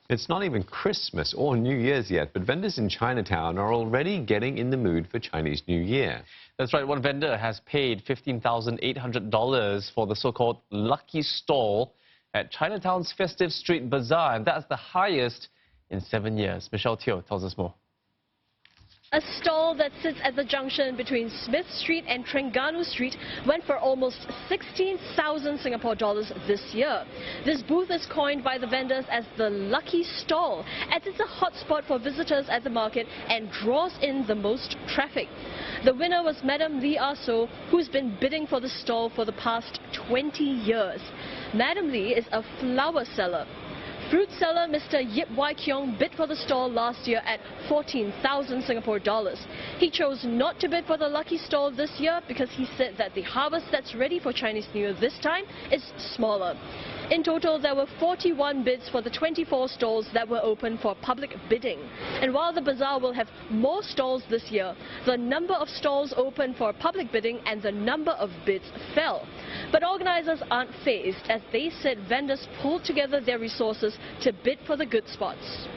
It's not even Christmas or New Year's yet, but vendors in Chinatown are already getting in the mood for Chinese New Year. That's right, one vendor has paid $15,800 for the so-called lucky stall at Chinatown's Festive Street Bazaar, and that's the highest in 7 years. Michelle Teo tells us more. A stall that sits at the junction between Smith Street and Trengganu Street went for almost 16,000 Singapore dollars this year. This booth is coined by the vendors as the lucky stall, as it's a hotspot for visitors at the market and draws in the most traffic. The winner was Madam Lee Ah Sow, who's been bidding for the stall for the past 20 years. Madam Lee is a flower seller. Fruit seller Mr. Yip Wai Kiong bid for the stall last year at 14,000 Singapore dollars. He chose not to bid for the lucky stall this year because he said that the harvest that's ready for Chinese New Year this time is smaller. In total, there were 41 bids for the 24 stalls that were open for public bidding. And while the bazaar will have more stalls this year, the number of stalls open for public bidding and the number of bids fell. But organizers aren't fazed, as they said vendors pulled together their resources to bid for the good spots.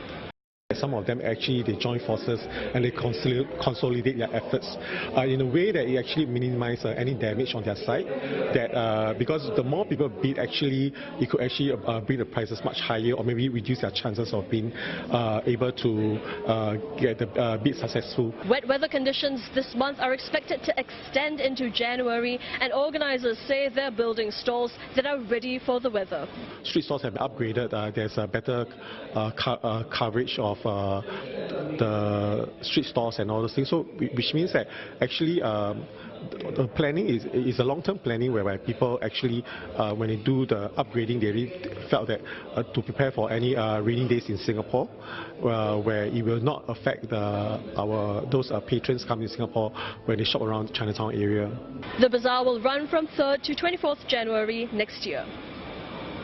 Some of them actually they join forces and they consolidate their efforts in a way that it actually minimizes any damage on their side. That because the more people bid, actually it could actually bring the prices much higher, or maybe reduce their chances of being able to get the bid successful. Wet weather conditions this month are expected to extend into January, and organizers say they're building stalls that are ready for the weather. Street stalls have been upgraded. There's a better coverage of the street stalls and all those things, so which means that actually the planning is a long-term planning whereby people actually when they do the upgrading, they really felt that to prepare for any rainy days in Singapore, where it will not affect those patrons coming to Singapore when they shop around the Chinatown area. The bazaar will run from 3rd to 24th January next year.